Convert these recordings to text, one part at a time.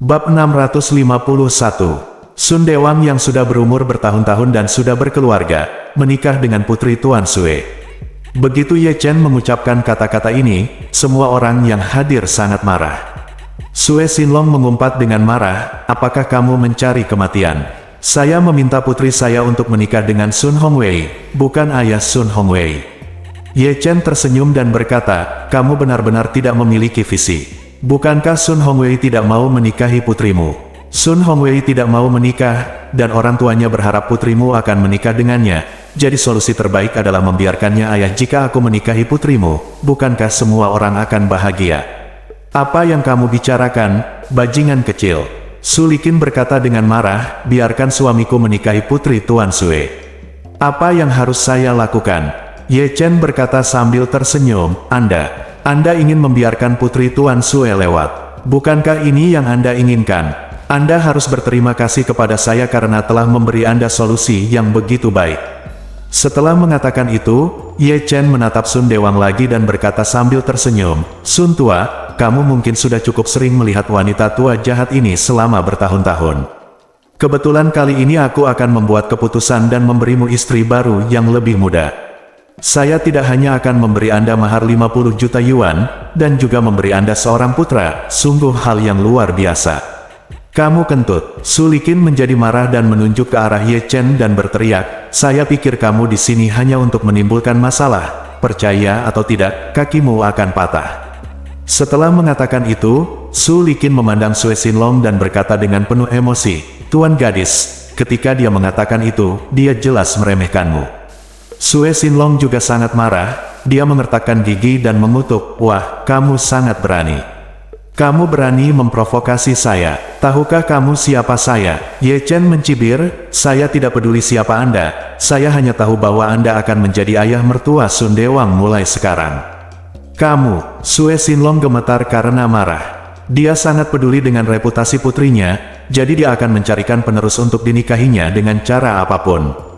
Bab 651. Sun Dewang yang sudah berumur bertahun-tahun dan sudah berkeluarga, menikah dengan putri Tuan Sue. Begitu Ye Chen mengucapkan kata-kata ini, semua orang yang hadir sangat marah. Sue Sinlong mengumpat dengan marah, apakah kamu mencari kematian? Saya meminta putri saya untuk menikah dengan Sun Hongwei, bukan ayah Sun Hongwei. Ye Chen tersenyum dan berkata, kamu benar-benar tidak memiliki visi. Bukankah Sun Hongwei tidak mau menikahi putrimu? Sun Hongwei tidak mau menikah, dan orang tuanya berharap putrimu akan menikah dengannya. Jadi solusi terbaik adalah membiarkannya ayah jika aku menikahi putrimu. Bukankah semua orang akan bahagia? Apa yang kamu bicarakan, bajingan kecil? Su Liqin berkata dengan marah, biarkan suamiku menikahi putri Tuan Sue. Apa yang harus saya lakukan? Ye Chen berkata sambil tersenyum, Anda ingin membiarkan putri Tuan Sue lewat. Bukankah ini yang Anda inginkan? Anda harus berterima kasih kepada saya karena telah memberi Anda solusi yang begitu baik. Setelah mengatakan itu, Ye Chen menatap Sun Dewang lagi dan berkata sambil tersenyum, Sun Tua, kamu mungkin sudah cukup sering melihat wanita tua jahat ini selama bertahun-tahun. Kebetulan kali ini aku akan membuat keputusan dan memberimu istri baru yang lebih muda. Saya tidak hanya akan memberi Anda mahar 50 juta yuan, dan juga memberi Anda seorang putra, sungguh hal yang luar biasa. Kamu kentut. Su Liqin menjadi marah dan menunjuk ke arah Ye Chen dan berteriak, saya pikir kamu di sini hanya untuk menimbulkan masalah. Percaya atau tidak, kakimu akan patah. Setelah mengatakan itu, Su Liqin memandang Sue Sinlong dan berkata dengan penuh emosi, Tuan gadis, ketika dia mengatakan itu, dia jelas meremehkanmu. Sue Sinlong juga sangat marah, dia mengertakkan gigi dan mengutuk, wah, kamu sangat berani. Kamu berani memprovokasi saya. Tahukah kamu siapa saya? Ye Chen mencibir, saya tidak peduli siapa Anda. Saya hanya tahu bahwa Anda akan menjadi ayah mertua Sun Dewang mulai sekarang. Kamu, Sue Sinlong gemetar karena marah. Dia sangat peduli dengan reputasi putrinya, jadi dia akan mencarikan penerus untuk dinikahinya dengan cara apapun.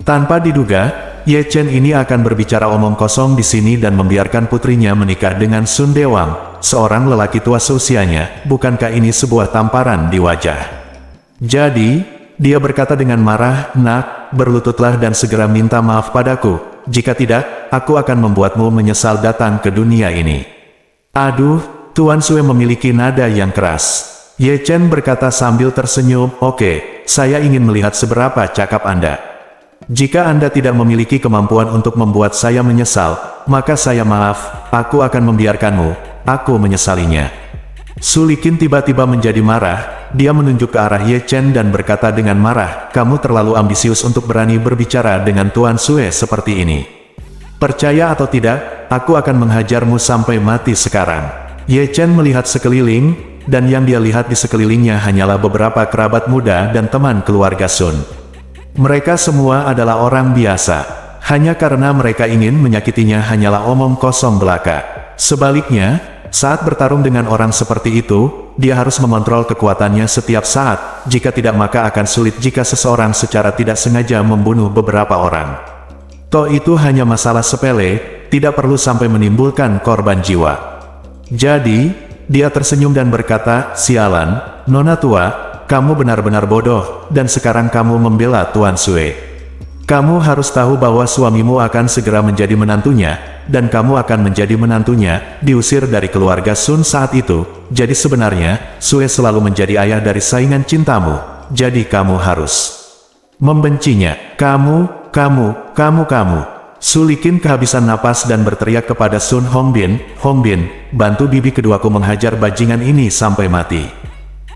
Tanpa diduga, Ye Chen ini akan berbicara omong kosong di sini dan membiarkan putrinya menikah dengan Sun Dewang, seorang lelaki tua seusianya. Bukankah ini sebuah tamparan di wajah? Jadi, dia berkata dengan marah, nak, berlututlah dan segera minta maaf padaku. Jika tidak, aku akan membuatmu menyesal datang ke dunia ini. Aduh, Tuan Sue memiliki nada yang keras. Ye Chen berkata sambil tersenyum, oke, saya ingin melihat seberapa cakap Anda. Jika Anda tidak memiliki kemampuan untuk membuat saya menyesal, maka saya maaf, aku akan membiarkanmu, aku menyesalinya. Su Liqin tiba-tiba menjadi marah, dia menunjuk ke arah Ye Chen dan berkata dengan marah, kamu terlalu ambisius untuk berani berbicara dengan Tuan Sue seperti ini. Percaya atau tidak, aku akan menghajarmu sampai mati sekarang. Ye Chen melihat sekeliling, dan yang dia lihat di sekelilingnya hanyalah beberapa kerabat muda dan teman keluarga Sun. Mereka semua adalah orang biasa. Hanya karena mereka ingin menyakitinya hanyalah omong kosong belaka. Sebaliknya, saat bertarung dengan orang seperti itu, dia harus mengontrol kekuatannya setiap saat. Jika tidak maka akan sulit jika seseorang secara tidak sengaja membunuh beberapa orang. Toh itu hanya masalah sepele, tidak perlu sampai menimbulkan korban jiwa. Jadi, dia tersenyum dan berkata, sialan, Nona tua, kamu benar-benar bodoh, dan sekarang kamu membela Tuan Sue. Kamu harus tahu bahwa suamimu akan segera menjadi menantunya, dan kamu akan menjadi menantunya, diusir dari keluarga Sun saat itu. Jadi sebenarnya, Sue selalu menjadi ayah dari saingan cintamu, jadi kamu harus membencinya. Kamu. Su Liqin kehabisan napas dan berteriak kepada Sun Hongbin, bantu bibi keduaku menghajar bajingan ini sampai mati.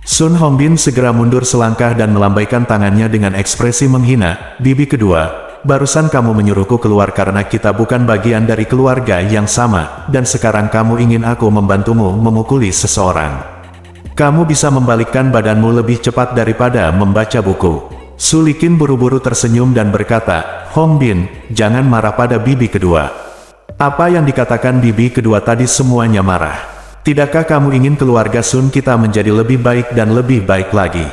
Sun Hongbin segera mundur selangkah dan melambaikan tangannya dengan ekspresi menghina, bibi kedua, barusan kamu menyuruhku keluar karena kita bukan bagian dari keluarga yang sama, dan sekarang kamu ingin aku membantumu memukuli seseorang. Kamu bisa membalikkan badanmu lebih cepat daripada membaca buku. Su Liqin buru-buru tersenyum dan berkata, Hongbin, jangan marah pada bibi kedua. Apa yang dikatakan bibi kedua tadi semuanya marah. Tidakkah kamu ingin keluarga Sun kita menjadi lebih baik dan lebih baik lagi?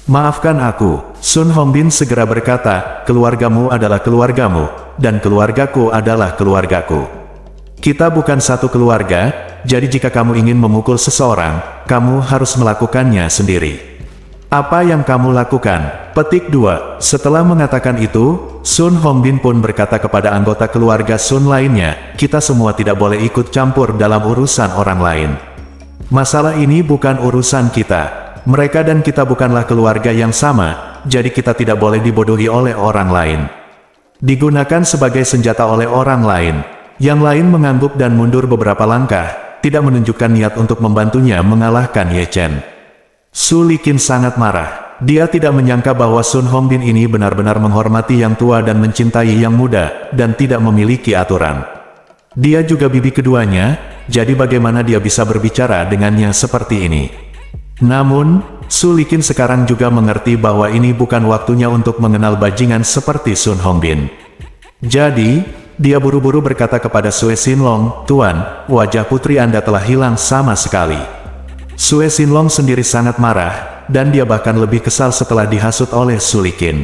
Maafkan aku, Sun Hongbin segera berkata, keluargamu adalah keluargamu, dan keluargaku adalah keluargaku. Kita bukan satu keluarga, jadi jika kamu ingin memukul seseorang, kamu harus melakukannya sendiri. Apa yang kamu lakukan? Petik 2. Setelah mengatakan itu, Sun Hongbin pun berkata kepada anggota keluarga Sun lainnya, kita semua tidak boleh ikut campur dalam urusan orang lain. Masalah ini bukan urusan kita. Mereka dan kita bukanlah keluarga yang sama, jadi kita tidak boleh dibodohi oleh orang lain. Digunakan sebagai senjata oleh orang lain. Yang lain mengangguk dan mundur beberapa langkah, tidak menunjukkan niat untuk membantunya mengalahkan Ye Chen. Su Liqin sangat marah. Dia tidak menyangka bahwa Sun Hongbin ini benar-benar menghormati yang tua dan mencintai yang muda, dan tidak memiliki aturan. Dia juga bibi keduanya, jadi bagaimana dia bisa berbicara dengannya seperti ini? Namun, Su Liqin sekarang juga mengerti bahwa ini bukan waktunya untuk mengenal bajingan seperti Sun Hongbin. Jadi, dia buru-buru berkata kepada Sue Sinlong, Tuan, wajah putri Anda telah hilang sama sekali. Sue Sinlong sendiri sangat marah, dan dia bahkan lebih kesal setelah dihasut oleh Su Liqin.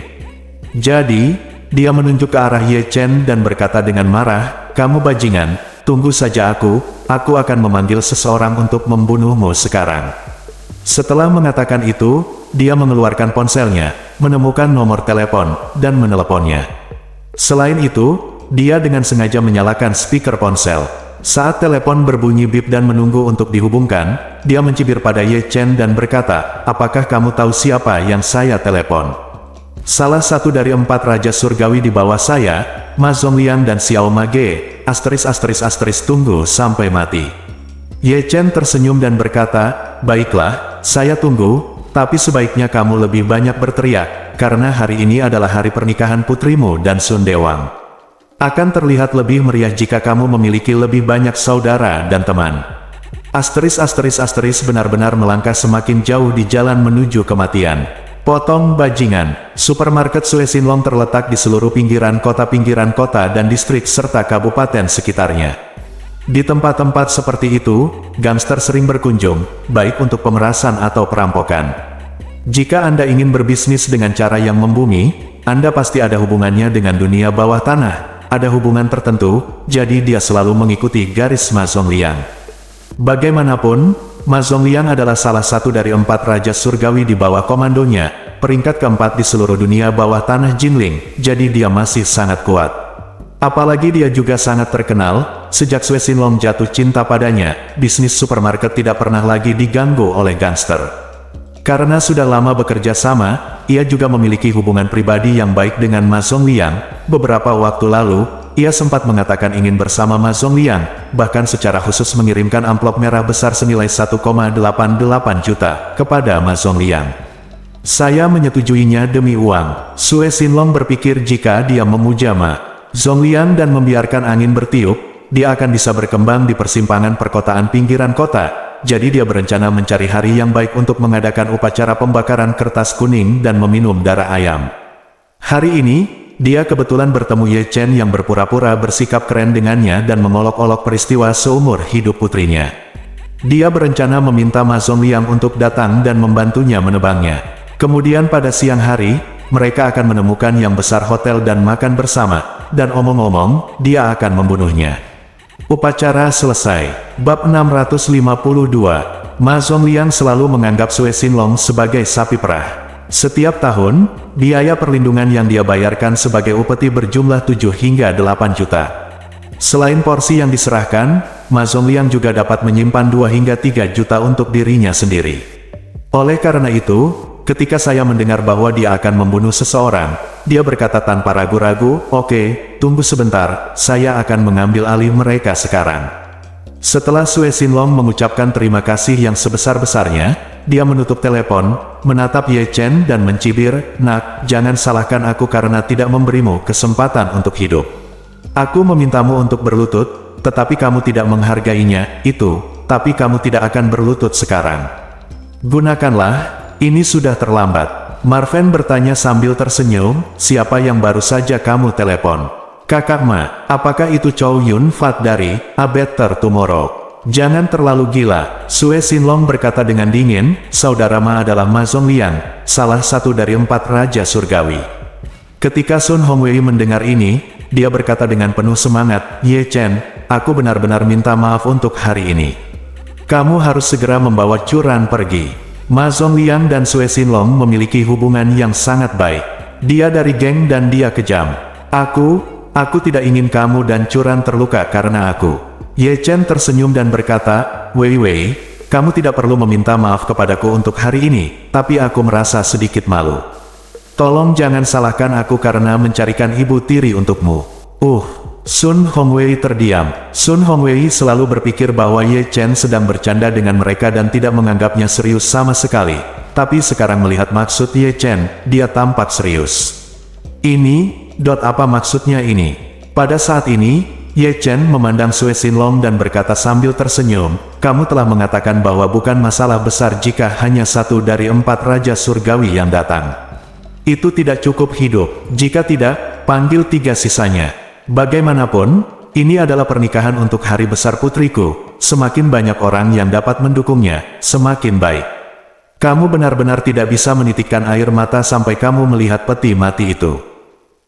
Jadi, dia menunjuk ke arah Ye Chen dan berkata dengan marah, kamu bajingan, tunggu saja aku akan memanggil seseorang untuk membunuhmu sekarang. Setelah mengatakan itu, dia mengeluarkan ponselnya, menemukan nomor telepon, dan meneleponnya. Selain itu, dia dengan sengaja menyalakan speaker ponsel. Saat telepon berbunyi bip dan menunggu untuk dihubungkan, dia mencibir pada Ye Chen dan berkata, apakah kamu tahu siapa yang saya telepon? Salah satu dari 4 raja surgawi di bawah saya, Ma Zhongliang dan Xiao Mage, tunggu sampai mati. Ye Chen tersenyum dan berkata, baiklah, saya tunggu, tapi sebaiknya kamu lebih banyak berteriak, karena hari ini adalah hari pernikahan putrimu dan Sun Dewang. Akan terlihat lebih meriah jika kamu memiliki lebih banyak saudara dan teman. Benar-benar melangkah semakin jauh di jalan menuju kematian. Potong bajingan. Supermarket Sue Sinlong terletak di seluruh pinggiran kota dan distrik serta kabupaten sekitarnya. Di tempat-tempat seperti itu, gangster sering berkunjung, baik untuk pemerasan atau perampokan. Jika Anda ingin berbisnis dengan cara yang membumi, Anda pasti ada hubungannya dengan dunia bawah tanah, ada hubungan tertentu, jadi dia selalu mengikuti garis Ma Zhongliang. Bagaimanapun, Ma Zhongliang adalah salah satu dari 4 raja surgawi di bawah komandonya, peringkat keempat di seluruh dunia bawah tanah Jinling, jadi dia masih sangat kuat. Apalagi dia juga sangat terkenal, sejak Sue Sinlong jatuh cinta padanya, bisnis supermarket tidak pernah lagi diganggu oleh gangster. Karena sudah lama bekerja sama, ia juga memiliki hubungan pribadi yang baik dengan Ma Zhongliang. Beberapa waktu lalu, ia sempat mengatakan ingin bersama Ma Zhongliang, bahkan secara khusus mengirimkan amplop merah besar senilai 1,88 juta kepada Ma Zhongliang. Saya menyetujuinya demi uang. Sue Sinlong berpikir jika dia memuja Ma Zhongliang dan membiarkan angin bertiup, dia akan bisa berkembang di persimpangan perkotaan pinggiran kota, jadi dia berencana mencari hari yang baik untuk mengadakan upacara pembakaran kertas kuning dan meminum darah ayam. Hari ini, dia kebetulan bertemu Ye Chen yang berpura-pura bersikap keren dengannya dan mengolok-olok peristiwa seumur hidup putrinya. Dia berencana meminta Ma Zhongliang untuk datang dan membantunya menebangnya. Kemudian pada siang hari, mereka akan menemukan yang besar hotel dan makan bersama. Dan omong-omong, dia akan membunuhnya. Upacara selesai. Bab 652. Ma Zhongliang selalu menganggap Sue Sinlong sebagai sapi perah. Setiap tahun, biaya perlindungan yang dia bayarkan sebagai upeti berjumlah 7 hingga 8 juta. Selain porsi yang diserahkan, Ma Zhongliang juga dapat menyimpan 2 hingga 3 juta untuk dirinya sendiri. Oleh karena itu, ketika saya mendengar bahwa dia akan membunuh seseorang, dia berkata tanpa ragu-ragu, oke, tunggu sebentar, saya akan mengambil alih mereka sekarang. Setelah Sue Sinlong mengucapkan terima kasih yang sebesar-besarnya, dia menutup telepon, menatap Ye Chen dan mencibir, nak, jangan salahkan aku karena tidak memberimu kesempatan untuk hidup. Aku memintamu untuk berlutut, tetapi kamu tidak menghargainya, tapi kamu tidak akan berlutut sekarang. Gunakanlah. Ini sudah terlambat. Marven bertanya sambil tersenyum, siapa yang baru saja kamu telepon? Kakak Ma, apakah itu Chow Yun Fat dari A Better Tomorrow? Jangan terlalu gila, Sue Sinlong berkata dengan dingin, saudara Ma adalah Ma Zhongliang, salah satu dari 4 raja surgawi. Ketika Sun Hongwei mendengar ini, dia berkata dengan penuh semangat, Ye Chen, aku benar-benar minta maaf untuk hari ini. Kamu harus segera membawa Curan pergi. Ma Zongliang dan Sue Sinlong memiliki hubungan yang sangat baik. Dia dari geng dan dia kejam. Aku tidak ingin kamu dan Curan terluka karena aku. Ye Chen tersenyum dan berkata, Wei Wei, kamu tidak perlu meminta maaf kepadaku untuk hari ini, tapi aku merasa sedikit malu. Tolong jangan salahkan aku karena mencarikan ibu tiri untukmu. Sun Hongwei terdiam. Sun Hongwei selalu berpikir bahwa Ye Chen sedang bercanda dengan mereka dan tidak menganggapnya serius sama sekali. Tapi sekarang melihat maksud Ye Chen, dia tampak serius. Apa maksudnya ini? Pada saat ini, Ye Chen memandang Sue Sinlong dan berkata sambil tersenyum, kamu telah mengatakan bahwa bukan masalah besar jika hanya satu dari 4 raja surgawi yang datang. Itu tidak cukup hidup. Jika tidak, panggil 3 sisanya. Bagaimanapun, ini adalah pernikahan untuk hari besar putriku. Semakin banyak orang yang dapat mendukungnya, semakin baik. Kamu benar-benar tidak bisa menitikkan air mata sampai kamu melihat peti mati itu.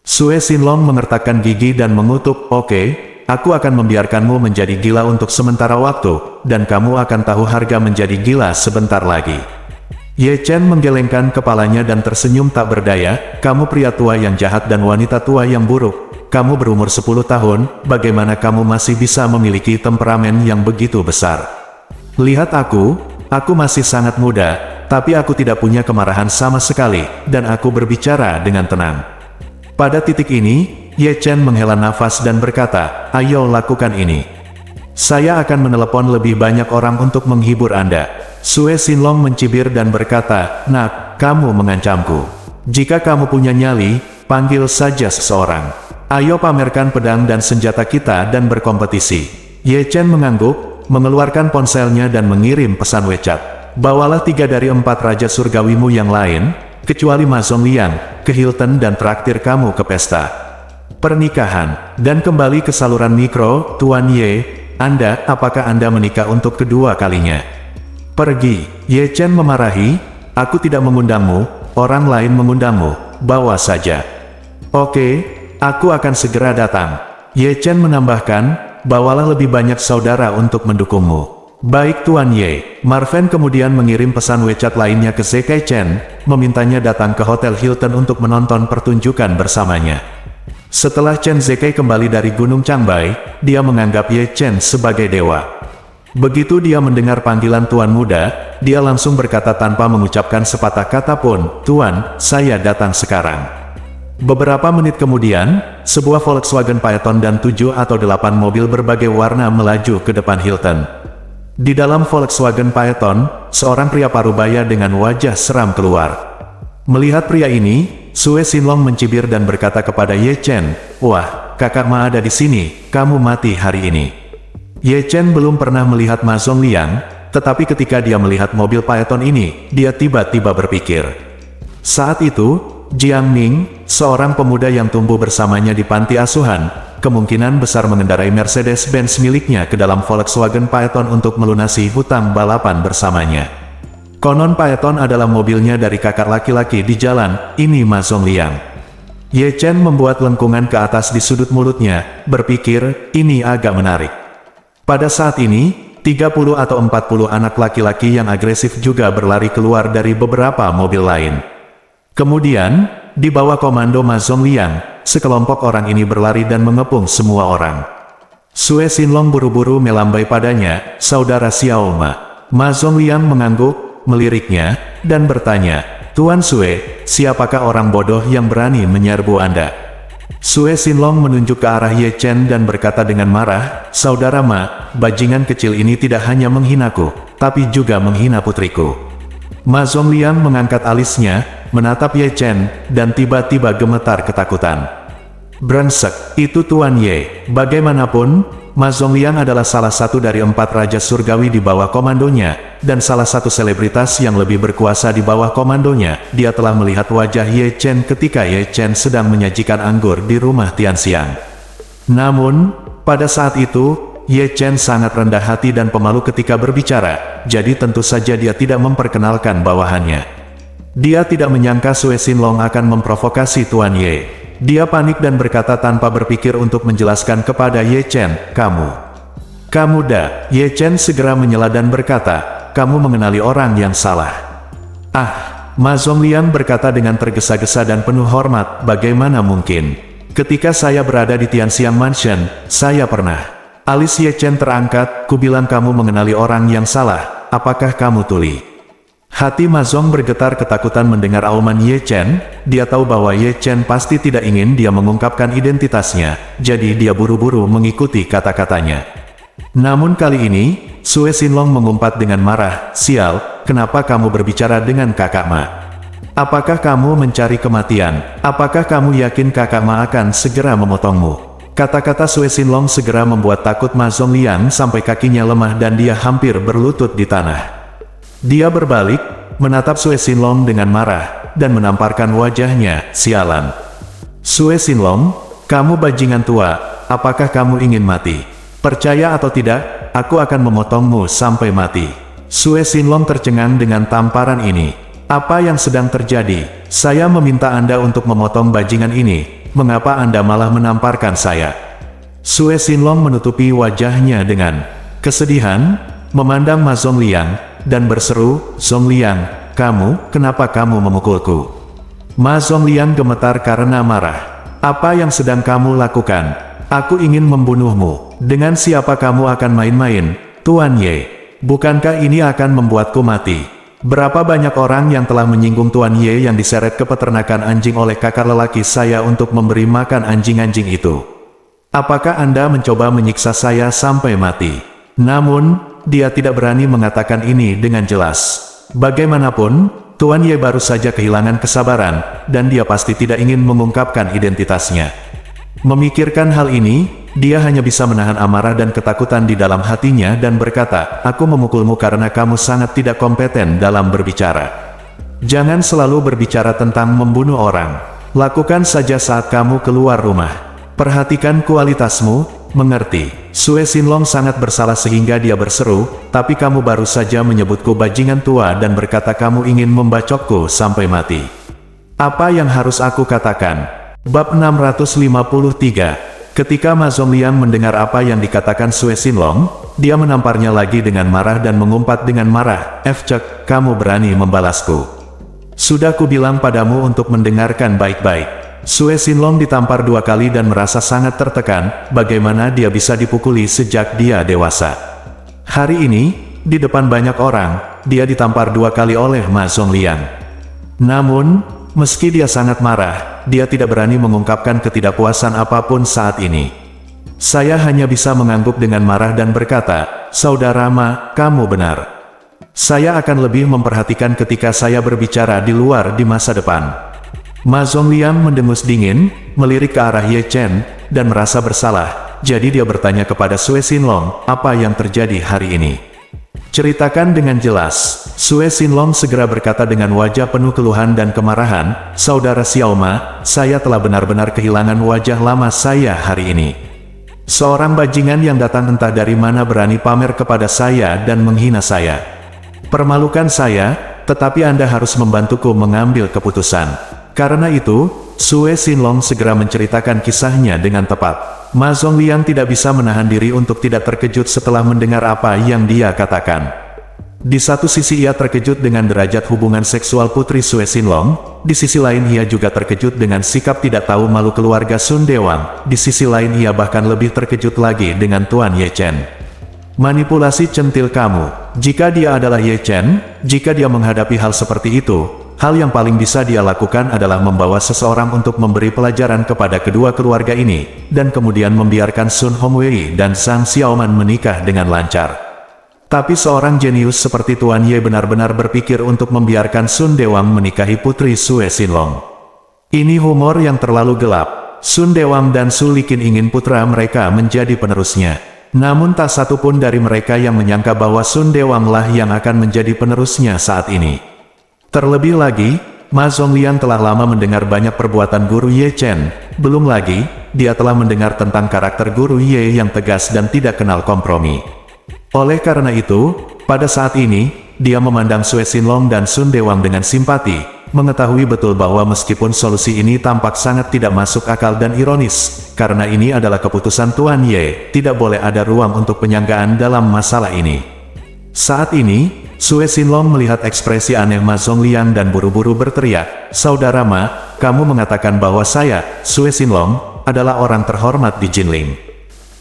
Sue Sinlong mengertakkan gigi dan mengutuk, oke, aku akan membiarkanmu menjadi gila untuk sementara waktu, dan kamu akan tahu harga menjadi gila sebentar lagi. Ye Chen menggelengkan kepalanya dan tersenyum tak berdaya, kamu pria tua yang jahat dan wanita tua yang buruk. Kamu berumur 10 tahun, bagaimana kamu masih bisa memiliki temperamen yang begitu besar? Lihat aku masih sangat muda, tapi aku tidak punya kemarahan sama sekali, dan aku berbicara dengan tenang. Pada titik ini, Ye Chen menghela nafas dan berkata, ayo lakukan ini. Saya akan menelepon lebih banyak orang untuk menghibur Anda. Sue Sinlong mencibir dan berkata, nak, kamu mengancamku. Jika kamu punya nyali, panggil saja seseorang. Ayo pamerkan pedang dan senjata kita dan berkompetisi. Ye Chen mengangguk, mengeluarkan ponselnya dan mengirim pesan WeChat. Bawalah 3 dari 4 raja surgawimu yang lain, kecuali Ma Zongliang, ke Hilton dan traktir kamu ke pesta pernikahan. Dan kembali ke saluran mikro, Tuan Ye, apakah Anda menikah untuk kedua kalinya? Pergi. Ye Chen memarahi, aku tidak mengundangmu, orang lain mengundangmu, bawa saja. Oke. Aku akan segera datang. Ye Chen menambahkan, bawalah lebih banyak saudara untuk mendukungmu. Baik Tuan Ye. Marven kemudian mengirim pesan WeChat lainnya ke Zekai Chen, memintanya datang ke Hotel Hilton untuk menonton pertunjukan bersamanya. Setelah Chen Zekai kembali dari Gunung Changbai, dia menganggap Ye Chen sebagai dewa. Begitu dia mendengar panggilan Tuan Muda, dia langsung berkata tanpa mengucapkan sepatah kata pun, Tuan, saya datang sekarang. Beberapa menit kemudian, sebuah Volkswagen Phaeton dan 7 atau 8 mobil berbagai warna melaju ke depan Hilton. Di dalam Volkswagen Phaeton, seorang pria parubaya dengan wajah seram keluar. Melihat pria ini, Sue Sinlong mencibir dan berkata kepada Ye Chen, wah, kakak Ma ada di sini, kamu mati hari ini. Ye Chen belum pernah melihat Ma Zongliang, tetapi ketika dia melihat mobil Phaeton ini, dia tiba-tiba berpikir. Saat itu, Jiang Ning, seorang pemuda yang tumbuh bersamanya di panti asuhan, kemungkinan besar mengendarai Mercedes-Benz miliknya ke dalam Volkswagen Phaeton untuk melunasi hutang balapan bersamanya. Konon Phaeton adalah mobilnya dari kakak laki-laki di jalan, ini Ma Zongliang. Ye Chen membuat lengkungan ke atas di sudut mulutnya, berpikir, ini agak menarik. Pada saat ini, 30 atau 40 anak laki-laki yang agresif juga berlari keluar dari beberapa mobil lain. Kemudian, di bawah komando Ma Zongliang, sekelompok orang ini berlari dan mengepung semua orang. Sue Sinlong buru-buru melambai padanya, saudara Xiao Ma. Ma Zongliang mengangguk, meliriknya, dan bertanya, Tuan Sue, siapakah orang bodoh yang berani menyerbu Anda? Sue Sinlong menunjuk ke arah Ye Chen dan berkata dengan marah, saudara Ma, bajingan kecil ini tidak hanya menghinaku, tapi juga menghina putriku. Ma Zongliang mengangkat alisnya, menatap Ye Chen, dan tiba-tiba gemetar ketakutan. Brengsek, itu Tuan Ye. Bagaimanapun, Ma Zongliang adalah salah satu dari 4 raja surgawi di bawah komandonya, dan salah satu selebritas yang lebih berkuasa di bawah komandonya. Dia telah melihat wajah Ye Chen ketika Ye Chen sedang menyajikan anggur di rumah Tianxiang. Namun, pada saat itu, Ye Chen sangat rendah hati dan pemalu ketika berbicara, jadi tentu saja dia tidak memperkenalkan bawahannya. Dia tidak menyangka Sue Sinlong akan memprovokasi Tuan Ye. Dia panik dan berkata tanpa berpikir untuk menjelaskan kepada Ye Chen, kamu Kamu dah, Ye Chen segera menyela dan berkata, kamu mengenali orang yang salah. Ah, Ma Zongliang berkata dengan tergesa-gesa dan penuh hormat, bagaimana mungkin? Ketika saya berada di Tianxiang Mansion, saya pernah. Alis Ye Chen terangkat, kubilang kamu mengenali orang yang salah, apakah kamu tuli? Hati Ma Zong bergetar ketakutan mendengar auman Ye Chen, dia tahu bahwa Ye Chen pasti tidak ingin dia mengungkapkan identitasnya, jadi dia buru-buru mengikuti kata-katanya. Namun kali ini, Sue Sinlong mengumpat dengan marah, sial, kenapa kamu berbicara dengan kakak Ma? Apakah kamu mencari kematian? Apakah kamu yakin kakak Ma akan segera memotongmu? Kata-kata Sue Sinlong segera membuat takut Ma Zongliang sampai kakinya lemah dan dia hampir berlutut di tanah. Dia berbalik, menatap Sue Sinlong dengan marah, dan menamparkan wajahnya, sialan. Sue Sinlong, kamu bajingan tua, apakah kamu ingin mati? Percaya atau tidak, aku akan memotongmu sampai mati. Sue Sinlong tercengang dengan tamparan ini. Apa yang sedang terjadi? Saya meminta Anda untuk memotong bajingan ini, mengapa Anda malah menamparkan saya? Sue Sinlong menutupi wajahnya dengan kesedihan, memandang Ma Zongliang, dan berseru, Zongliang, kenapa kamu memukulku? Ma Zongliang gemetar karena marah. Apa yang sedang kamu lakukan? Aku ingin membunuhmu. Dengan siapa kamu akan main-main, Tuan Ye? Bukankah ini akan membuatku mati? Berapa banyak orang yang telah menyinggung Tuan Ye yang diseret ke peternakan anjing oleh kakak lelaki saya untuk memberi makan anjing-anjing itu? Apakah Anda mencoba menyiksa saya sampai mati? Namun, dia tidak berani mengatakan ini dengan jelas. Bagaimanapun, Tuan Ye baru saja kehilangan kesabaran, dan dia pasti tidak ingin mengungkapkan identitasnya. Memikirkan hal ini, dia hanya bisa menahan amarah dan ketakutan di dalam hatinya dan berkata, aku memukulmu karena kamu sangat tidak kompeten dalam berbicara. Jangan selalu berbicara tentang membunuh orang. Lakukan saja saat kamu keluar rumah. Perhatikan kualitasmu, mengerti? Sue Sinlong sangat bersalah sehingga dia berseru, tapi kamu baru saja menyebutku bajingan tua dan berkata kamu ingin membacokku sampai mati. Apa yang harus aku katakan? Bab 653. Ketika Ma Zongliang mendengar apa yang dikatakan Sue Sinlong, dia menamparnya lagi dengan marah dan mengumpat dengan marah, Cek, kamu berani membalasku. Sudah kubilang padamu untuk mendengarkan baik-baik. Sue Sinlong ditampar 2 kali dan merasa sangat tertekan, bagaimana dia bisa dipukuli sejak dia dewasa. Hari ini, di depan banyak orang, dia ditampar 2 kali oleh Ma Zongliang. Namun, meski dia sangat marah, dia tidak berani mengungkapkan ketidakpuasan apapun saat ini. Saya hanya bisa mengangguk dengan marah dan berkata, Saudara Ma, kamu benar. Saya akan lebih memperhatikan ketika saya berbicara di luar di masa depan. Ma Zongliang mendengus dingin, melirik ke arah Ye Chen, dan merasa bersalah, jadi dia bertanya kepada Sue Sinlong, apa yang terjadi hari ini? Ceritakan dengan jelas. Sue Sinlong segera berkata dengan wajah penuh keluhan dan kemarahan, Saudara Xiao Ma, saya telah benar-benar kehilangan wajah lama saya hari ini. Seorang bajingan yang datang entah dari mana berani pamer kepada saya dan menghina saya. Permalukan saya, tetapi Anda harus membantuku mengambil keputusan. Karena itu, Sue Sinlong segera menceritakan kisahnya dengan tepat. Ma Zongliang tidak bisa menahan diri untuk tidak terkejut setelah mendengar apa yang dia katakan. Di satu sisi ia terkejut dengan derajat hubungan seksual putri Sue Sinlong, di sisi lain ia juga terkejut dengan sikap tidak tahu malu keluarga Sun Dewang, di sisi lain ia bahkan lebih terkejut lagi dengan Tuan Ye Chen. Manipulasi centil kamu. Jika dia adalah Ye Chen, jika dia menghadapi hal seperti itu, hal yang paling bisa dia lakukan adalah membawa seseorang untuk memberi pelajaran kepada kedua keluarga ini, dan kemudian membiarkan Sun Hongwei dan Sang Xiaoman menikah dengan lancar. Tapi seorang jenius seperti Tuan Ye benar-benar berpikir untuk membiarkan Sun Dewang menikahi putri Sue Sinlong. Ini humor yang terlalu gelap. Sun Dewang dan Su Liqin ingin putra mereka menjadi penerusnya. Namun tak satu pun dari mereka yang menyangka bahwa Sun Dewanglah yang akan menjadi penerusnya saat ini. Terlebih lagi, Ma Zongliang telah lama mendengar banyak perbuatan guru Ye Chen, belum lagi, dia telah mendengar tentang karakter guru Ye yang tegas dan tidak kenal kompromi. Oleh karena itu, pada saat ini, dia memandang Sue Sinlong dan Sun Dewang dengan simpati, mengetahui betul bahwa meskipun solusi ini tampak sangat tidak masuk akal dan ironis, karena ini adalah keputusan Tuan Ye, tidak boleh ada ruang untuk penyanggaan dalam masalah ini. Saat ini, Sue Sinlong melihat ekspresi aneh Ma Zongliang dan buru-buru berteriak, "Saudara Ma, kamu mengatakan bahwa saya, Sue Sinlong, adalah orang terhormat di Jinling.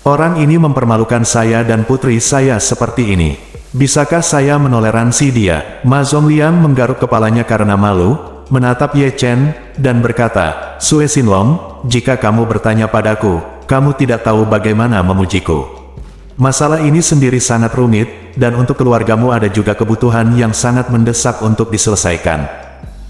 Orang ini mempermalukan saya dan putri saya seperti ini. Bisakah saya menoleransi dia?" Ma Zongliang menggaruk kepalanya karena malu, menatap Ye Chen, dan berkata, "Sue Sinlong, jika kamu bertanya padaku, kamu tidak tahu bagaimana memujiku. Masalah ini sendiri sangat rumit, dan untuk keluargamu ada juga kebutuhan yang sangat mendesak untuk diselesaikan.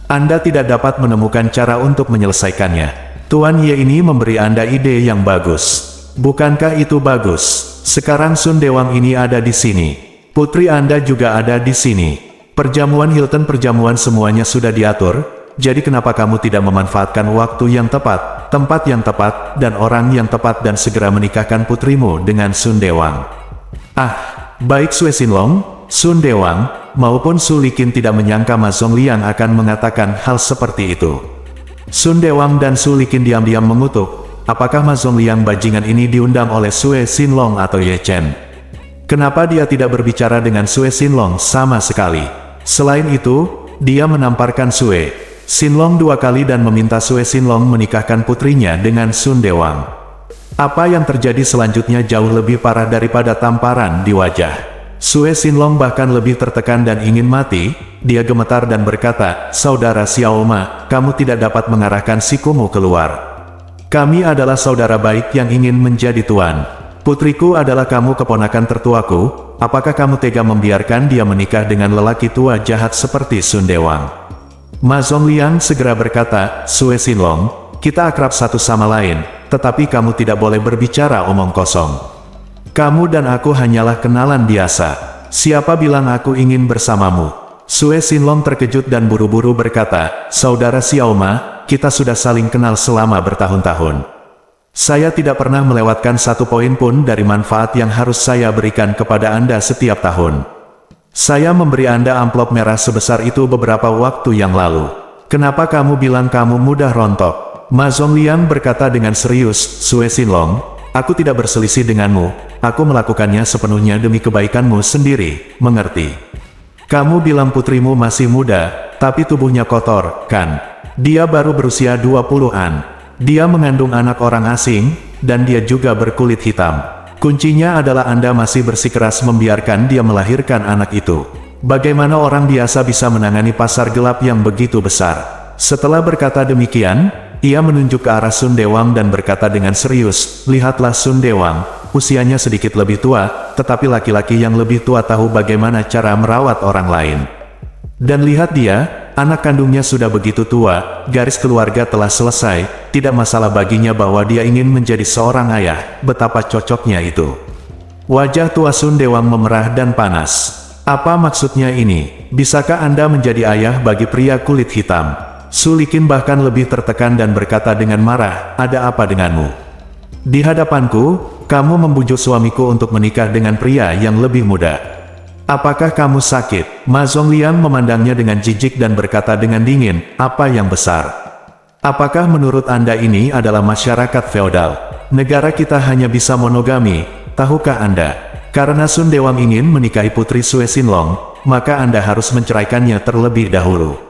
Anda tidak dapat menemukan cara untuk menyelesaikannya. Tuan Ye ini memberi Anda ide yang bagus. Bukankah itu bagus? Sekarang Sun Dewang ini ada di sini. Putri Anda juga ada di sini. Perjamuan Hilton perjamuan semuanya sudah diatur, jadi kenapa kamu tidak memanfaatkan waktu yang tepat, tempat yang tepat, dan orang yang tepat dan segera menikahkan putrimu dengan Sun Dewang?" Baik Sue Sinlong, Sun Dewang, maupun Su Likin tidak menyangka Ma Zongliang akan mengatakan hal seperti itu. Sun Dewang dan Su Likin diam-diam mengutuk, apakah Ma Zongliang bajingan ini diundang oleh Sue Sinlong atau Ye Chen? Kenapa dia tidak berbicara dengan Sue Sinlong sama sekali? Selain itu, dia menamparkan Sue Sinlong 2 kali dan meminta Sue Sinlong menikahkan putrinya dengan Sun Dewang. Apa yang terjadi selanjutnya jauh lebih parah daripada tamparan di wajah. Sue Sinlong bahkan lebih tertekan dan ingin mati. Dia gemetar dan berkata, "Saudara Xiao Ma, kamu tidak dapat mengarahkan sikumu keluar. Kami adalah saudara baik yang ingin menjadi tuan. Putriku adalah kamu keponakan tertuaku, apakah kamu tega membiarkan dia menikah dengan lelaki tua jahat seperti Sun Dewang?" Ma Zongliang segera berkata, "Sue Sinlong, kita akrab satu sama lain, tetapi kamu tidak boleh berbicara omong kosong. Kamu dan aku hanyalah kenalan biasa. Siapa bilang aku ingin bersamamu?" Sue Sinlong terkejut dan buru-buru berkata, "Saudara Xiao Ma, kita sudah saling kenal selama bertahun-tahun. Saya tidak pernah melewatkan satu poin pun dari manfaat yang harus saya berikan kepada Anda setiap tahun. Saya memberi Anda amplop merah sebesar itu beberapa waktu yang lalu. Kenapa kamu bilang kamu mudah rontok?" Ma Zongliang berkata dengan serius, "Sue Sinlong, aku tidak berselisih denganmu, aku melakukannya sepenuhnya demi kebaikanmu sendiri, mengerti? Kamu bilang putrimu masih muda, tapi tubuhnya kotor, kan? Dia baru berusia 20-an. Dia mengandung anak orang asing, dan dia juga berkulit hitam. Kuncinya adalah Anda masih bersikeras membiarkan dia melahirkan anak itu. Bagaimana orang biasa bisa menangani pasar gelap yang begitu besar?" Setelah berkata demikian, ia menunjuk ke arah Sun Dewang dan berkata dengan serius, "Lihatlah Sun Dewang, usianya sedikit lebih tua, tetapi laki-laki yang lebih tua tahu bagaimana cara merawat orang lain. Dan lihat dia, anak kandungnya sudah begitu tua, garis keluarga telah selesai, tidak masalah baginya bahwa dia ingin menjadi seorang ayah, betapa cocoknya itu." Wajah tua Sun Dewang memerah dan panas. "Apa maksudnya ini? Bisakah Anda menjadi ayah bagi pria kulit hitam?" Su Likin bahkan lebih tertekan dan berkata dengan marah, "Ada apa denganmu? Di hadapanku, kamu membujuk suamiku untuk menikah dengan pria yang lebih muda. Apakah kamu sakit?" Ma Zongliang memandangnya dengan jijik dan berkata dengan dingin, "Apa yang besar? Apakah menurut Anda ini adalah masyarakat feodal? Negara kita hanya bisa monogami, tahukah Anda? Karena Sun Dewang ingin menikahi putri Sue Sinlong, maka Anda harus menceraikannya terlebih dahulu."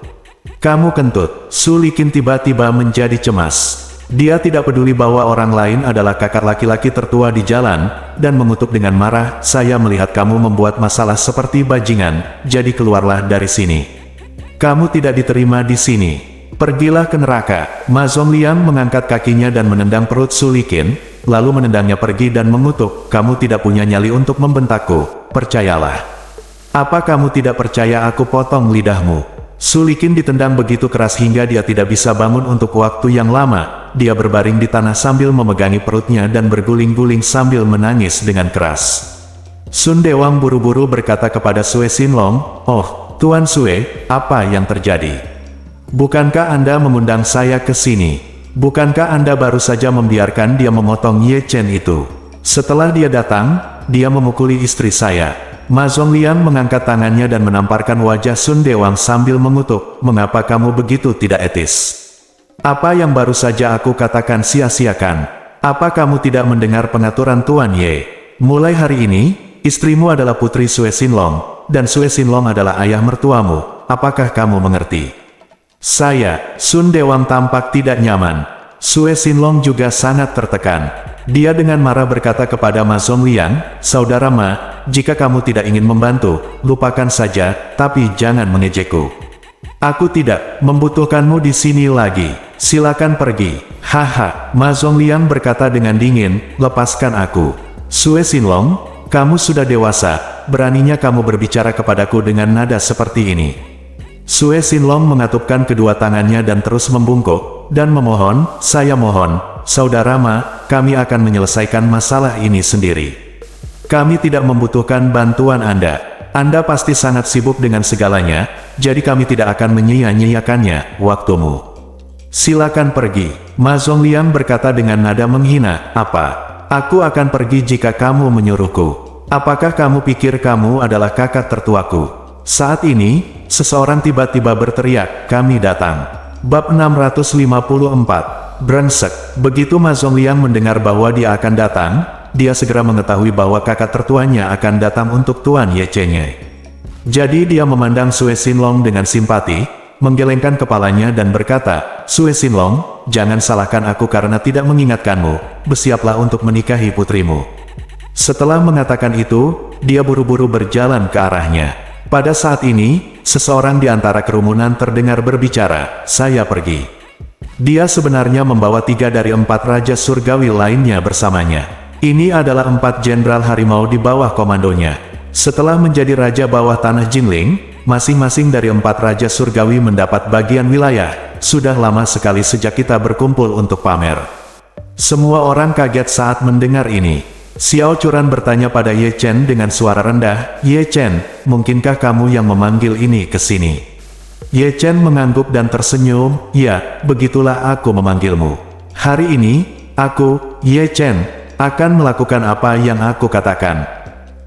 "Kamu kentut." Su Likin tiba-tiba menjadi cemas. Dia tidak peduli bahwa orang lain adalah kakak laki-laki tertua di jalan, dan mengutuk dengan marah, "Saya melihat kamu membuat masalah seperti bajingan, jadi keluarlah dari sini. Kamu tidak diterima di sini. Pergilah ke neraka." Ma Zongliang mengangkat kakinya dan menendang perut Su Likin, lalu menendangnya pergi dan mengutuk, "Kamu tidak punya nyali untuk membentakku, percayalah. Apa kamu tidak percaya aku potong lidahmu?" Su Likin ditendang begitu keras hingga dia tidak bisa bangun untuk waktu yang lama. Dia berbaring di tanah sambil memegangi perutnya dan berguling-guling sambil menangis dengan keras. Sun Dewang buru-buru berkata kepada Sue Sinlong, "Oh, Tuan Sue, apa yang terjadi? Bukankah Anda mengundang saya ke sini? Bukankah Anda baru saja membiarkan dia memotong Ye Chen itu? Setelah dia datang, dia memukuli istri saya. Ma Zhongliang mengangkat tangannya dan menamparkan wajah Sun Dewang sambil mengutuk, "Mengapa kamu begitu tidak etis? Apa yang baru saja aku katakan sia-siakan? Apa kamu tidak mendengar pengaturan Tuan Ye? Mulai hari ini, istrimu adalah Putri Sue Sinlong, dan Sue Sinlong adalah ayah mertuamu. Apakah kamu mengerti?" Saya, Sun Dewang tampak tidak nyaman. Sue Sinlong juga sangat tertekan. Dia dengan marah berkata kepada Ma Zhongliang, "Saudara Ma, jika kamu tidak ingin membantu, lupakan saja, tapi jangan mengejekku. Aku tidak membutuhkanmu di sini lagi. Silakan pergi." "Haha," Ma Zhongliang berkata dengan dingin, "lepaskan aku." "Sue Sinlong, kamu sudah dewasa, beraninya kamu berbicara kepadaku dengan nada seperti ini." Sue Sinlong mengatupkan kedua tangannya dan terus membungkuk, dan memohon, "Saya mohon, Saudara Ma, kami akan menyelesaikan masalah ini sendiri. Kami tidak membutuhkan bantuan Anda. Anda pasti sangat sibuk dengan segalanya, jadi kami tidak akan menyia-nyiakannya waktumu. Silakan pergi." Ma Zhongliang berkata dengan nada menghina, "Apa? Aku akan pergi jika kamu menyuruhku. Apakah kamu pikir kamu adalah kakak tertuaku?" Saat ini, seseorang tiba-tiba berteriak, "Kami datang." Bab 654. Brengsek. Begitu Ma Zhongliang mendengar bahwa dia akan datang, dia segera mengetahui bahwa kakak tertuanya akan datang untuk Tuan Ye Chen-nya. Jadi dia memandang Sue Sinlong dengan simpati, menggelengkan kepalanya dan berkata, "Sue Sinlong, jangan salahkan aku karena tidak mengingatkanmu, bersiaplah untuk menikahi putrimu." Setelah mengatakan itu, dia buru-buru berjalan ke arahnya. Pada saat ini, seseorang di antara kerumunan terdengar berbicara, "Saya pergi." Dia sebenarnya membawa 3 dari 4 raja surgawi lainnya bersamanya. Ini adalah 4 jenderal harimau di bawah komandonya. Setelah menjadi raja bawah tanah Jinling, masing-masing dari 4 raja surgawi mendapat bagian wilayah. Sudah lama sekali sejak kita berkumpul untuk pamer. Semua orang kaget saat mendengar ini. Xiao Churan bertanya pada Ye Chen dengan suara rendah, "Ye Chen, mungkinkah kamu yang memanggil ini ke sini?" Ye Chen mengangguk dan tersenyum, "Ya, begitulah aku memanggilmu. Hari ini, aku, Ye Chen, akan melakukan apa yang aku katakan.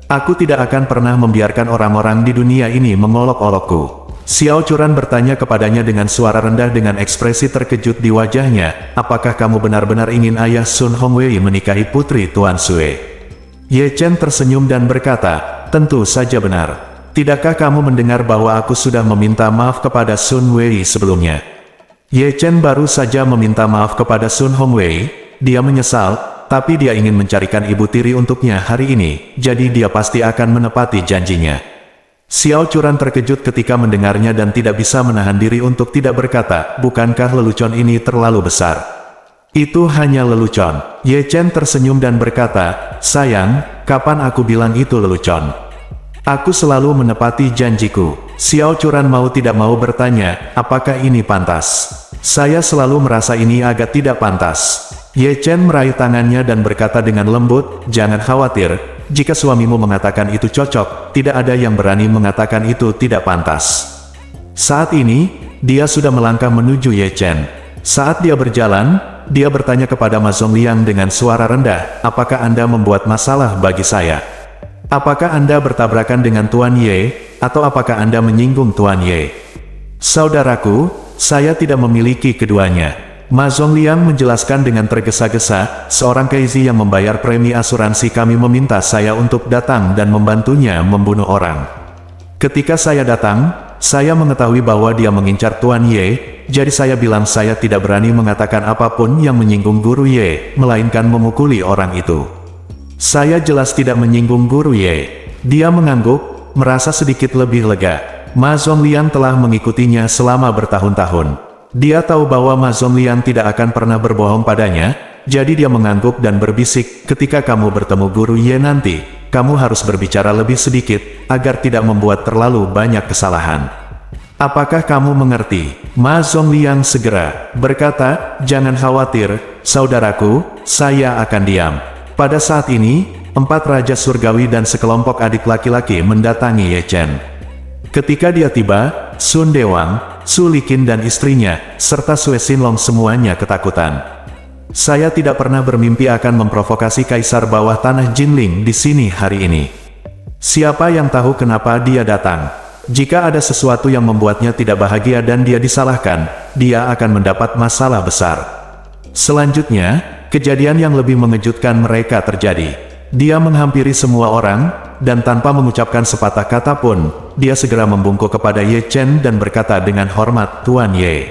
Aku tidak akan pernah membiarkan orang-orang di dunia ini mengolok-olokku." Xiao Churan bertanya kepadanya dengan suara rendah dengan ekspresi terkejut di wajahnya, "Apakah kamu benar-benar ingin ayah Sun Hongwei menikahi putri Tuan Sue?" Ye Chen tersenyum dan berkata, "Tentu saja benar. Tidakkah kamu mendengar bahwa aku sudah meminta maaf kepada Sun Wei sebelumnya?" Ye Chen baru saja meminta maaf kepada Sun Hongwei. Dia menyesal, tapi dia ingin mencarikan ibu tiri untuknya hari ini, jadi dia pasti akan menepati janjinya. Xiao Churan terkejut ketika mendengarnya dan tidak bisa menahan diri untuk tidak berkata, "Bukankah lelucon ini terlalu besar?" "Itu hanya lelucon." Ye Chen tersenyum dan berkata, "Sayang, kapan aku bilang itu lelucon? Aku selalu menepati janjiku." Xiao Churan mau tidak mau bertanya, "Apakah ini pantas?" "Saya selalu merasa ini agak tidak pantas." Ye Chen meraih tangannya dan berkata dengan lembut, "Jangan khawatir, jika suamimu mengatakan itu cocok, tidak ada yang berani mengatakan itu tidak pantas." Saat ini, dia sudah melangkah menuju Ye Chen. Saat dia berjalan, dia bertanya kepada Ma Zhongliang dengan suara rendah, "Apakah Anda membuat masalah bagi saya? Apakah Anda bertabrakan dengan Tuan Ye, atau apakah Anda menyinggung Tuan Ye?" "Saudaraku, saya tidak memiliki keduanya." Ma Zhongliang menjelaskan dengan tergesa-gesa, "Seorang keizi yang membayar premi asuransi kami meminta saya untuk datang dan membantunya membunuh orang. Ketika saya datang, saya mengetahui bahwa dia mengincar Tuan Ye, jadi saya bilang saya tidak berani mengatakan apapun yang menyinggung Guru Ye, melainkan memukuli orang itu. Saya jelas tidak menyinggung Guru Ye." Dia mengangguk, merasa sedikit lebih lega. Ma Zhongliang telah mengikutinya selama bertahun-tahun. Dia tahu bahwa Ma Zhongliang tidak akan pernah berbohong padanya, jadi dia mengangguk dan berbisik, "Ketika kamu bertemu Guru Ye nanti, kamu harus berbicara lebih sedikit, agar tidak membuat terlalu banyak kesalahan. Apakah kamu mengerti?" Ma Zhongliang segera berkata, "Jangan khawatir, saudaraku, saya akan diam." Pada saat ini, 4 raja surgawi dan sekelompok adik laki-laki mendatangi Ye Chen. Ketika dia tiba, Sun Dewang, Su Liqin dan istrinya, serta Sue Sinlong semuanya ketakutan. "Saya tidak pernah bermimpi akan memprovokasi kaisar bawah tanah Jinling di sini hari ini. Siapa yang tahu kenapa dia datang? Jika ada sesuatu yang membuatnya tidak bahagia dan dia disalahkan, dia akan mendapat masalah besar. Selanjutnya, kejadian yang lebih mengejutkan mereka terjadi. Dia menghampiri semua orang, dan tanpa mengucapkan sepatah kata pun, dia segera membungkuk kepada Ye Chen dan berkata dengan hormat, "Tuan Ye.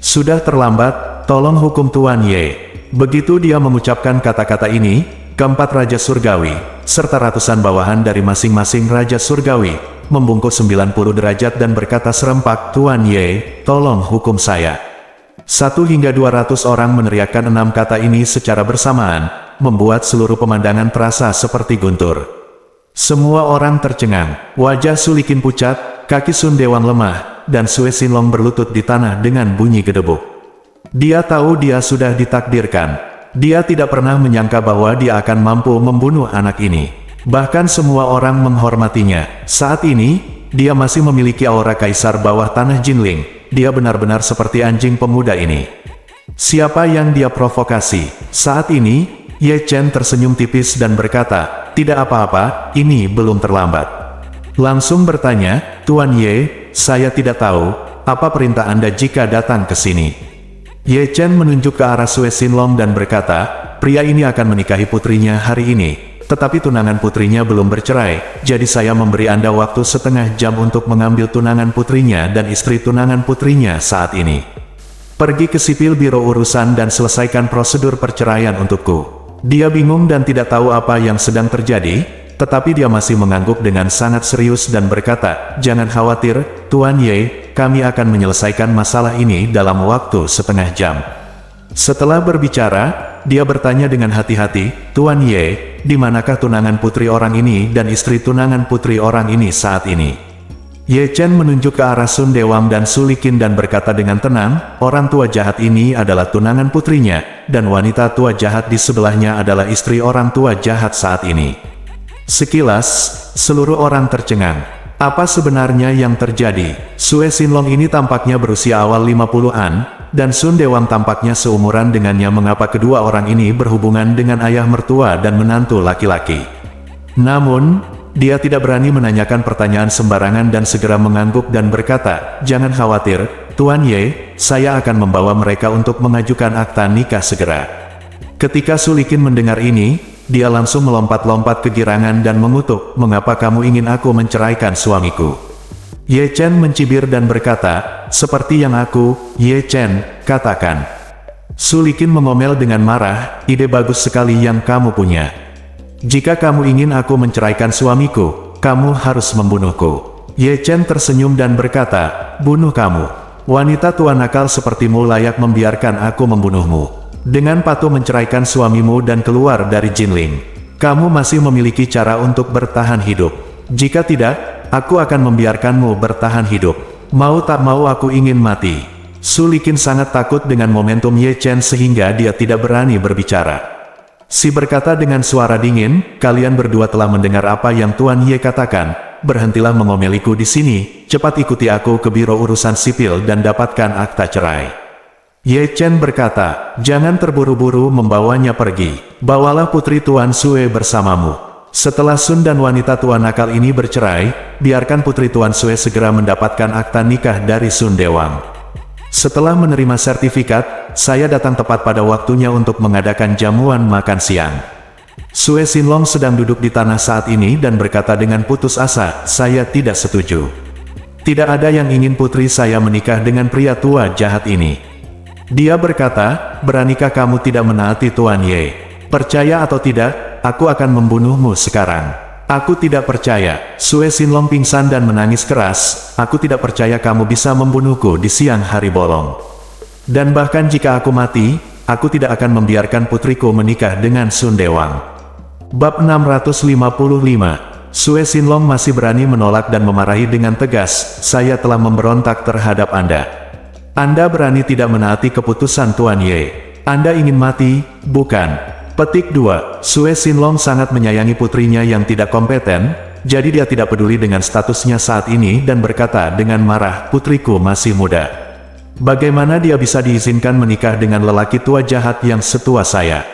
Sudah terlambat, tolong hukum Tuan Ye." Begitu dia mengucapkan kata-kata ini, keempat Raja Surgawi, serta ratusan bawahan dari masing-masing Raja Surgawi, membungkuk 90 derajat dan berkata serempak, "Tuan Ye, tolong hukum saya." 1 hingga 200 orang meneriakkan 6 kata ini secara bersamaan, membuat seluruh pemandangan terasa seperti guntur. Semua orang tercengang, wajah Su Liqin pucat, kaki Sun Dewang lemah, dan Sue Sinlong berlutut di tanah dengan bunyi gedebuk. Dia tahu dia sudah ditakdirkan. Dia tidak pernah menyangka bahwa dia akan mampu membunuh anak ini. Bahkan semua orang menghormatinya. Saat ini, dia masih memiliki aura kaisar bawah tanah Jinling. Dia benar-benar seperti anjing pemuda ini. Siapa yang dia provokasi? Saat ini, Ye Chen tersenyum tipis dan berkata, "Tidak apa-apa, ini belum terlambat." Langsung bertanya, "Tuan Ye, saya tidak tahu, apa perintah Anda jika datang ke sini?" Ye Chen menunjuk ke arah Sue Sinlong dan berkata, "Pria ini akan menikahi putrinya hari ini, tetapi tunangan putrinya belum bercerai, jadi saya memberi Anda waktu setengah jam untuk mengambil tunangan putrinya dan istri tunangan putrinya saat ini. Pergi ke sipil biro urusan dan selesaikan prosedur perceraian untukku." Dia bingung dan tidak tahu apa yang sedang terjadi, tetapi dia masih mengangguk dengan sangat serius dan berkata, "Jangan khawatir, Tuan Ye, kami akan menyelesaikan masalah ini dalam waktu setengah jam." Setelah berbicara, dia bertanya dengan hati-hati, "Tuan Ye, di manakah tunangan putri orang ini dan istri tunangan putri orang ini saat ini?" Ye Chen menunjuk ke arah Sun Dewang dan Su Liqin dan berkata dengan tenang, "Orang tua jahat ini adalah tunangan putrinya, dan wanita tua jahat di sebelahnya adalah istri orang tua jahat saat ini." Sekilas, seluruh orang tercengang. Apa sebenarnya yang terjadi? Sue Sinlong ini tampaknya berusia awal 50-an, dan Sun Dewang tampaknya seumuran dengannya. Mengapa kedua orang ini berhubungan dengan ayah mertua dan menantu laki-laki? Namun, dia tidak berani menanyakan pertanyaan sembarangan dan segera mengangguk dan berkata, "Jangan khawatir, Tuan Ye, saya akan membawa mereka untuk mengajukan akta nikah segera." Ketika Su Liqin mendengar ini, dia langsung melompat-lompat kegirangan dan mengutuk, "Mengapa kamu ingin aku menceraikan suamiku?" Ye Chen mencibir dan berkata, "Seperti yang aku, Ye Chen, katakan." Su Liqin mengomel dengan marah, "Ide bagus sekali yang kamu punya. Jika kamu ingin aku menceraikan suamiku, kamu harus membunuhku." Ye Chen tersenyum dan berkata, "Bunuh kamu. Wanita tua nakal sepertimu layak membiarkan aku membunuhmu. Dengan patuh menceraikan suamimu dan keluar dari Jinling. Kamu masih memiliki cara untuk bertahan hidup. Jika tidak, aku akan membiarkanmu bertahan hidup. Mau tak mau aku ingin mati." Su Liqin sangat takut dengan momentum Ye Chen sehingga dia tidak berani berbicara. Si berkata dengan suara dingin, "Kalian berdua telah mendengar apa yang Tuan Ye katakan. Berhentilah mengomeliku di sini, cepat ikuti aku ke biro urusan sipil dan dapatkan akta cerai." Ye Chen berkata, "Jangan terburu-buru membawanya pergi. Bawalah putri Tuan Sue bersamamu. Setelah Sun dan wanita tua nakal ini bercerai, biarkan putri Tuan Sue segera mendapatkan akta nikah dari Sun Dewang. Setelah menerima sertifikat, saya datang tepat pada waktunya untuk mengadakan jamuan makan siang." Sue Sinlong sedang duduk di tanah saat ini dan berkata dengan putus asa, "Saya tidak setuju. Tidak ada yang ingin putri saya menikah dengan pria tua jahat ini." Dia berkata, "Beranikah kamu tidak menaati Tuan Ye? Percaya atau tidak, aku akan membunuhmu sekarang." "Aku tidak percaya." Sue Sinlong pingsan dan menangis keras, "Aku tidak percaya kamu bisa membunuhku di siang hari bolong. Dan bahkan jika aku mati, aku tidak akan membiarkan putriku menikah dengan Sun Dewang." Bab 655. Sue Sinlong masih berani menolak dan memarahi dengan tegas, "Saya telah memberontak terhadap Anda. Anda berani tidak menaati keputusan Tuan Ye. Anda ingin mati, bukan?" Petik 2. Sue Sinlong sangat menyayangi putrinya yang tidak kompeten, jadi dia tidak peduli dengan statusnya saat ini dan berkata dengan marah, "Putriku masih muda. Bagaimana dia bisa diizinkan menikah dengan lelaki tua jahat yang setua saya?"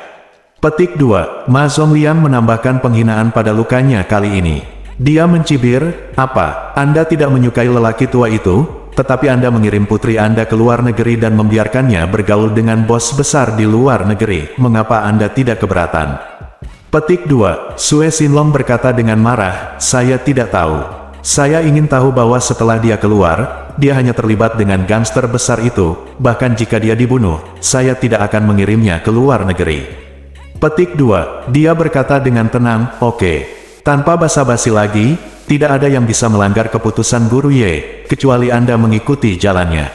Petik 2. Ma Zongliang menambahkan penghinaan pada lukanya kali ini. Dia mencibir, "Apa, Anda tidak menyukai lelaki tua itu, tetapi Anda mengirim putri Anda ke luar negeri dan membiarkannya bergaul dengan bos besar di luar negeri, mengapa Anda tidak keberatan?" Petik 2. Sue Sinlong berkata dengan marah, "Saya tidak tahu. Saya ingin tahu bahwa setelah dia keluar, dia hanya terlibat dengan gangster besar itu, bahkan jika dia dibunuh, saya tidak akan mengirimnya ke luar negeri." Petik 2. Dia berkata dengan tenang, "Oke." Tanpa basa-basi lagi, tidak ada yang bisa melanggar keputusan Guru Ye, kecuali Anda mengikuti jalannya.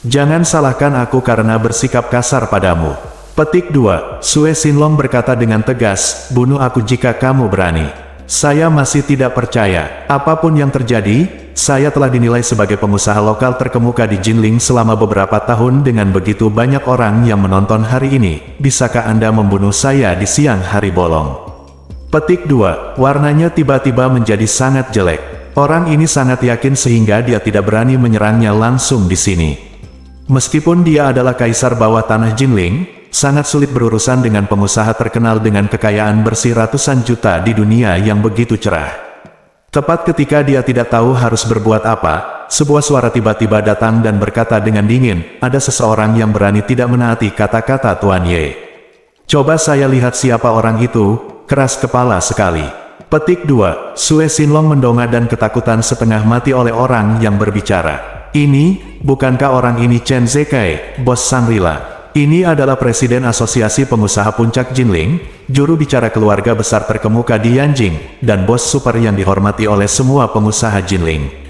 Jangan salahkan aku karena bersikap kasar padamu. Petik 2. Sue Sinlong berkata dengan tegas, "Bunuh aku jika kamu berani." Saya masih tidak percaya. Apapun yang terjadi, saya telah dinilai sebagai pengusaha lokal terkemuka di Jinling selama beberapa tahun dengan begitu banyak orang yang menonton hari ini. Bisakah Anda membunuh saya di siang hari bolong? Petik 2. Warnanya tiba-tiba menjadi sangat jelek. Orang ini sangat yakin sehingga dia tidak berani menyerangnya langsung di sini. Meskipun dia adalah kaisar bawah tanah Jinling, sangat sulit berurusan dengan pengusaha terkenal dengan kekayaan bersih ratusan juta di dunia yang begitu cerah. Tepat ketika dia tidak tahu harus berbuat apa, sebuah suara tiba-tiba datang dan berkata dengan dingin, "Ada seseorang yang berani tidak menaati kata-kata Tuan Ye. Coba saya lihat siapa orang itu." Keras kepala sekali. Petik 2. Sue Sinlong mendongak dan ketakutan setengah mati oleh orang yang berbicara. "Ini, bukankah orang ini Chen Zekai, bos Shangri-La? Ini adalah Presiden Asosiasi Pengusaha Puncak Jinling, juru bicara keluarga besar terkemuka di Yanjing, dan bos super yang dihormati oleh semua pengusaha Jinling."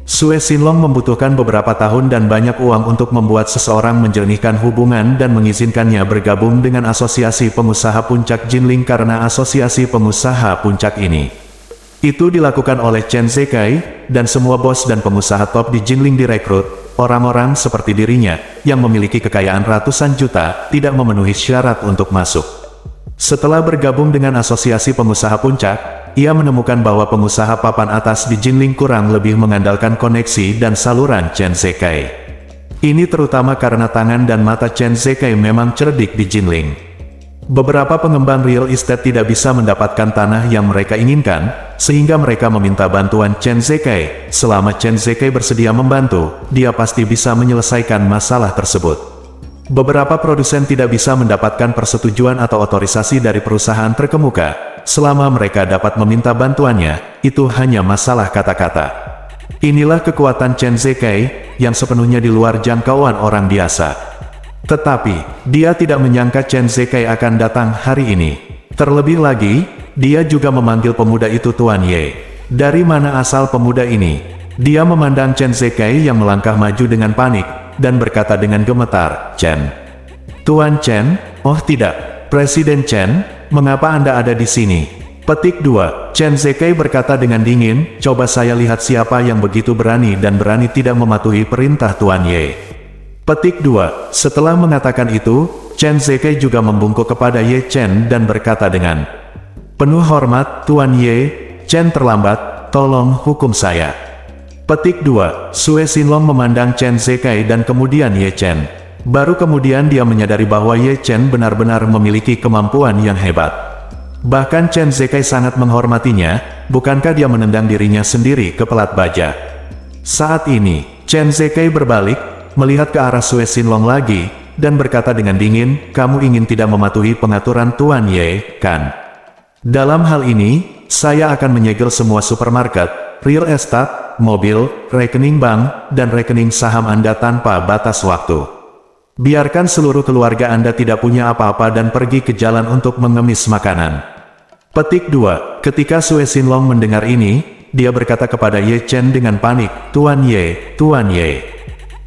Sue Sinlong membutuhkan beberapa tahun dan banyak uang untuk membuat seseorang menjernihkan hubungan dan mengizinkannya bergabung dengan Asosiasi Pengusaha Puncak Jinling karena Asosiasi Pengusaha Puncak ini. Itu dilakukan oleh Chen Zekai, dan semua bos dan pengusaha top di Jinling direkrut. Orang-orang seperti dirinya, yang memiliki kekayaan ratusan juta, tidak memenuhi syarat untuk masuk. Setelah bergabung dengan Asosiasi Pengusaha Puncak, ia menemukan bahwa pengusaha papan atas di Jinling kurang lebih mengandalkan koneksi dan saluran Chen Zekai. Ini terutama karena tangan dan mata Chen Zekai memang cerdik di Jinling. Beberapa pengembang real estate tidak bisa mendapatkan tanah yang mereka inginkan, sehingga mereka meminta bantuan Chen Zekai. Selama Chen Zekai bersedia membantu, dia pasti bisa menyelesaikan masalah tersebut. Beberapa produsen tidak bisa mendapatkan persetujuan atau otorisasi dari perusahaan terkemuka. Selama mereka dapat meminta bantuannya, itu hanya masalah kata-kata. Inilah kekuatan Chen Zekai, yang sepenuhnya di luar jangkauan orang biasa. Tetapi, dia tidak menyangka Chen Zekai akan datang hari ini. Terlebih lagi, dia juga memanggil pemuda itu Tuan Ye. Dari mana asal pemuda ini? Dia memandang Chen Zekai yang melangkah maju dengan panik, dan berkata dengan gemetar, "Chen." "Tuan Chen?" "Oh tidak, Presiden Chen. Mengapa Anda ada di sini?" Petik 2. Chen Zekai berkata dengan dingin, "Coba saya lihat siapa yang begitu berani dan berani tidak mematuhi perintah Tuan Ye." Petik 2. Setelah mengatakan itu, Chen Zekai juga membungkuk kepada Ye Chen dan berkata dengan penuh hormat, "Tuan Ye, Chen terlambat, tolong hukum saya." Petik 2. Sue Sinlong memandang Chen Zekai dan kemudian Ye Chen. Baru kemudian dia menyadari bahwa Ye Chen benar-benar memiliki kemampuan yang hebat. Bahkan Chen Zekai sangat menghormatinya, bukankah dia menendang dirinya sendiri ke pelat baja. Saat ini, Chen Zekai berbalik, melihat ke arah Sue Sinlong lagi, dan berkata dengan dingin, "Kamu ingin tidak mematuhi pengaturan Tuan Ye, kan? Dalam hal ini, saya akan menyegel semua supermarket, real estate, mobil, rekening bank, dan rekening saham Anda tanpa batas waktu. Biarkan seluruh keluarga Anda tidak punya apa-apa dan pergi ke jalan untuk mengemis makanan." Petik 2. Ketika Sue Sinlong mendengar ini, dia berkata kepada Ye Chen dengan panik, "Tuan Ye, Tuan Ye.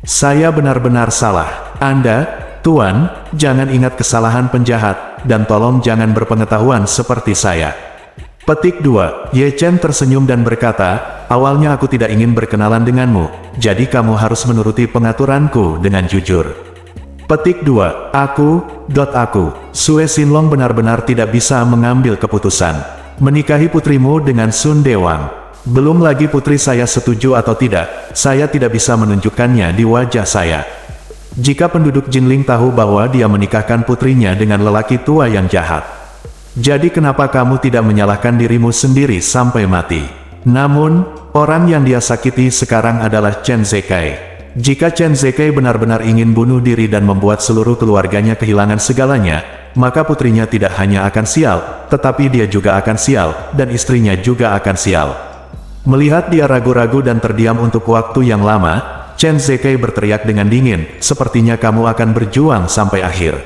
Saya benar-benar salah. Anda, Tuan, jangan ingat kesalahan penjahat, dan tolong jangan berpengetahuan seperti saya." Petik 2. Ye Chen tersenyum dan berkata, "Awalnya aku tidak ingin berkenalan denganmu, jadi kamu harus menuruti pengaturanku dengan jujur." Petik 2. Aku. Sue Sinlong benar-benar tidak bisa mengambil keputusan. Menikahi putrimu dengan Sun Dewang. Belum lagi putri saya setuju atau tidak, saya tidak bisa menunjukkannya di wajah saya. Jika penduduk Jinling tahu bahwa dia menikahkan putrinya dengan lelaki tua yang jahat. Jadi kenapa kamu tidak menyalahkan dirimu sendiri sampai mati? Namun, orang yang dia sakiti sekarang adalah Chen Zekai. Jika Chen Zekai benar-benar ingin bunuh diri dan membuat seluruh keluarganya kehilangan segalanya, maka putrinya tidak hanya akan sial, tetapi dia juga akan sial, dan istrinya juga akan sial. Melihat dia ragu-ragu dan terdiam untuk waktu yang lama, Chen Zekai berteriak dengan dingin, "Sepertinya kamu akan berjuang sampai akhir."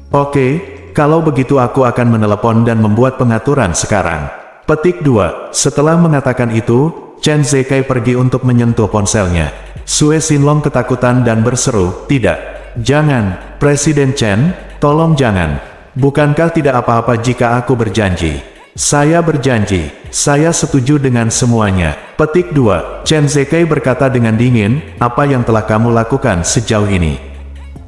"Oke, kalau begitu aku akan menelepon dan membuat pengaturan sekarang." Petik 2. Setelah mengatakan itu, Chen Zekai pergi untuk menyentuh ponselnya. Sue Xinlong ketakutan dan berseru, "Tidak. Jangan, Presiden Chen, tolong jangan. Bukankah tidak apa-apa jika aku berjanji?" "Saya berjanji. Saya setuju dengan semuanya." Petik 2. Chen Zekai berkata dengan dingin, "Apa yang telah kamu lakukan sejauh ini?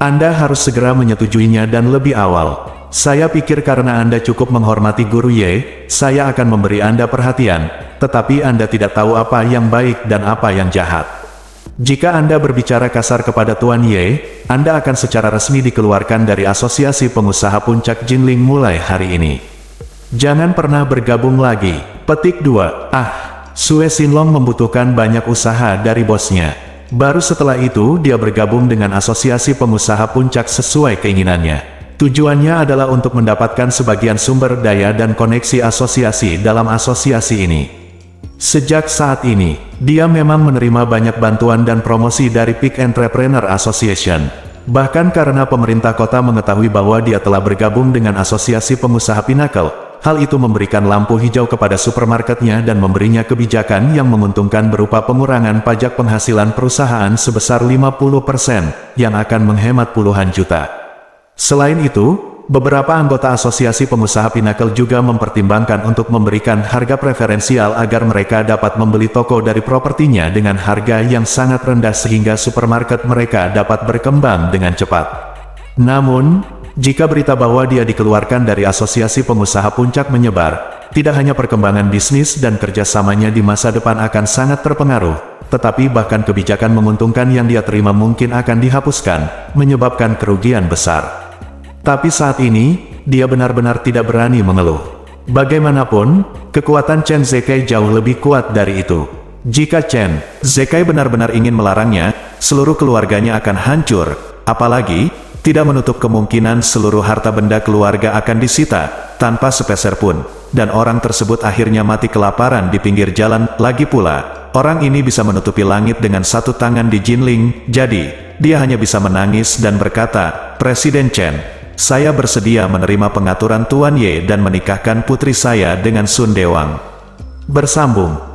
Anda harus segera menyetujuinya dan lebih awal. Saya pikir karena Anda cukup menghormati Guru Ye, saya akan memberi Anda perhatian, tetapi Anda tidak tahu apa yang baik dan apa yang jahat. Jika Anda berbicara kasar kepada Tuan Ye, Anda akan secara resmi dikeluarkan dari Asosiasi Pengusaha Puncak Jinling mulai hari ini. Jangan pernah bergabung lagi." Petik 2. Sue Xinlong membutuhkan banyak usaha dari bosnya. Baru setelah itu dia bergabung dengan Asosiasi Pengusaha Puncak sesuai keinginannya. Tujuannya adalah untuk mendapatkan sebagian sumber daya dan koneksi asosiasi dalam asosiasi ini. Sejak saat ini, dia memang menerima banyak bantuan dan promosi dari Peak Entrepreneur Association. Bahkan karena pemerintah kota mengetahui bahwa dia telah bergabung dengan Asosiasi Pengusaha Pinnacle, hal itu memberikan lampu hijau kepada supermarketnya dan memberinya kebijakan yang menguntungkan berupa pengurangan pajak penghasilan perusahaan sebesar 50% yang akan menghemat puluhan juta. Selain itu, beberapa anggota Asosiasi Pengusaha Pinnacle juga mempertimbangkan untuk memberikan harga preferensial agar mereka dapat membeli toko dari propertinya dengan harga yang sangat rendah sehingga supermarket mereka dapat berkembang dengan cepat. Namun, jika berita bahwa dia dikeluarkan dari Asosiasi Pengusaha Puncak menyebar, tidak hanya perkembangan bisnis dan kerjasamanya di masa depan akan sangat terpengaruh, tetapi bahkan kebijakan menguntungkan yang dia terima mungkin akan dihapuskan, menyebabkan kerugian besar. Tapi saat ini, dia benar-benar tidak berani mengeluh. Bagaimanapun, kekuatan Chen Zekai jauh lebih kuat dari itu. Jika Chen Zekai benar-benar ingin melarangnya, seluruh keluarganya akan hancur. Apalagi, tidak menutup kemungkinan seluruh harta benda keluarga akan disita, tanpa sepeser pun. Dan orang tersebut akhirnya mati kelaparan di pinggir jalan. Lagi pula, orang ini bisa menutupi langit dengan satu tangan di Jinling, jadi, dia hanya bisa menangis dan berkata, "Presiden Chen, saya bersedia menerima pengaturan Tuan Ye dan menikahkan putri saya dengan Sun Dewang." Bersambung.